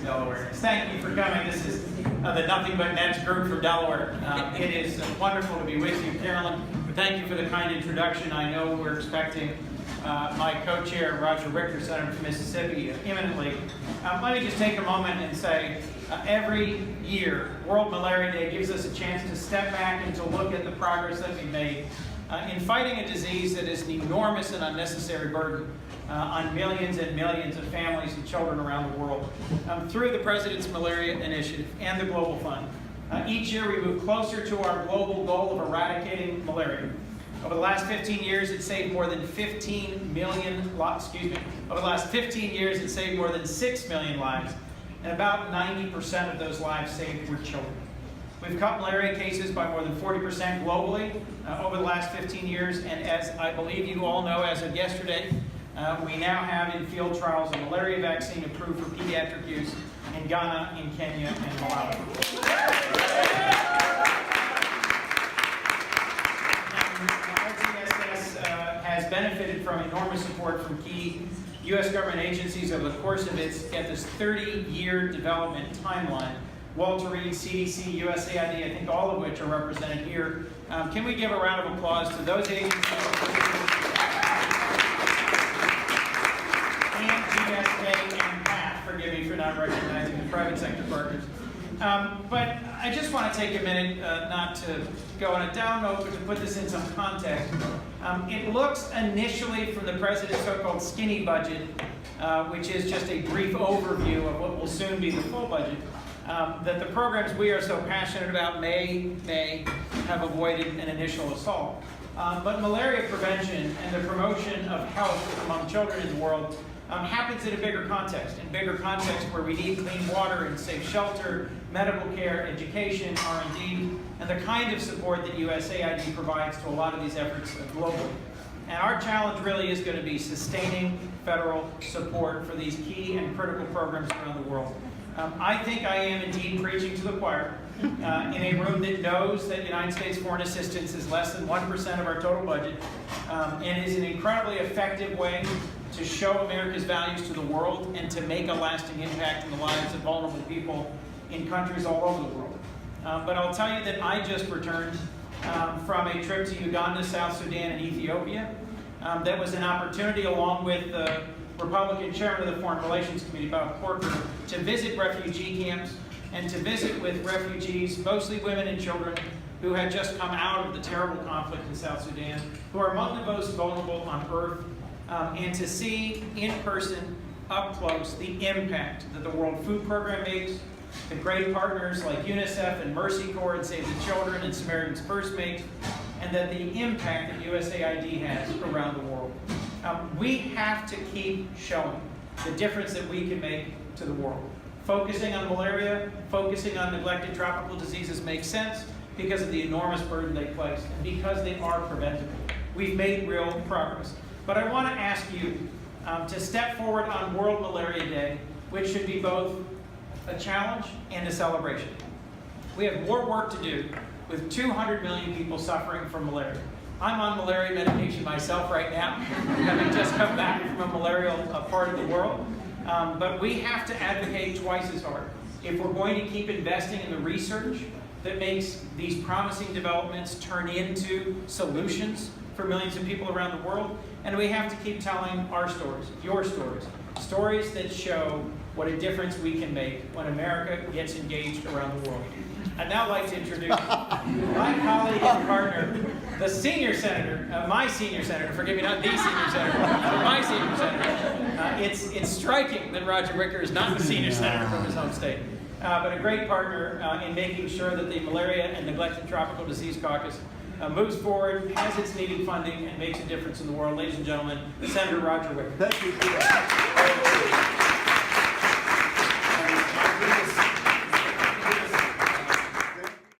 and Delawareans. Thank you for coming. This is the Nothing But Nets group from Delaware. It is wonderful to be with you, Carolyn. Thank you for the kind introduction. I know we're expecting my co-chair, Roger Richter, Senator from Mississippi, imminently. Let me just take a moment and say, every year, World Malaria Day gives us a chance to step back and to look at the progress that we've made in fighting a disease that is an enormous and unnecessary burden on millions and millions of families and children around the world. Through the President's Malaria Initiative and the Global Fund, each year we move closer to our global goal of eradicating malaria. Over the last 15 years, it saved more than 15 million, over the last 15 years, it saved more than 6 million lives, and about 90% of those lives saved were children. We've cut malaria cases by more than 40% globally over the last 15 years, and as I believe you all know, as of yesterday, we now have in field trials a malaria vaccine approved for pediatric use in Ghana, in Kenya, and Malawi. Has benefited from enormous support from key U.S. government agencies over the course of this 30-year development timeline. Walter Reed, CDC, USAID, I think all of which are represented here. Can we give a round of applause to those agencies? And GSK and PATH, forgive me for not recognizing the private sector partners. But I just want to take a minute, not to go on a down note, but to put this in some context. It looks initially from the President's so-called skinny budget, which is just a brief overview of what will soon be the full budget, that the programs we are so passionate about may have avoided an initial assault. But malaria prevention and the promotion of health among children in the world happens in a bigger context where we need clean water and safe shelter, medical care, education, R&D, and the kind of support that USAID provides to a lot of these efforts globally. And our challenge really is going to be sustaining federal support for these key and critical programs around the world. I think I am indeed preaching to the choir in a room that knows that United States foreign assistance is less than 1% of our total budget and is an incredibly effective way to show America's values to the world and to make a lasting impact in the lives of vulnerable people in countries all over the world. But I'll tell you that I just returned from a trip to Uganda, South Sudan, and Ethiopia. That was an opportunity, along with the Republican chairman of the Foreign Relations Committee, Bob Corker, to visit refugee camps and to visit with refugees, mostly women and children, who had just come out of the terrible conflict in South Sudan, who are among the most vulnerable on earth, and to see in person, up close, the impact that the World Food Program makes, the great partners like UNICEF and Mercy Corps and Save the Children and Samaritan's Purse make, and that the impact that USAID has around the world. We have to keep showing the difference that we can make to the world. Focusing on malaria, focusing on neglected tropical diseases makes sense because of the enormous burden they place and because they are preventable. We've made real progress. But I want to ask you to step forward on World Malaria Day, which should be both a challenge and a celebration. We have more work to do with 200 million people suffering from malaria. I'm on malaria medication myself right now, having just come back from a malarial part of the world. But we have to advocate twice as hard if we're going to keep investing in the research that makes these promising developments turn into solutions for millions of people around the world. And we have to keep telling our stories, your stories, stories that show what a difference we can make when America gets engaged around the world. I'd now like to introduce my colleague and partner, the senior senator, my senior senator, forgive me, not the senior senator, but my senior senator. It's striking that Roger Richter is not the senior senator from his home state, but a great partner in making sure that the Malaria and Neglected Tropical Disease Caucus moves forward, has its needed funding, and makes a difference in the world. Ladies and gentlemen, Senator Roger Richter. Thank you.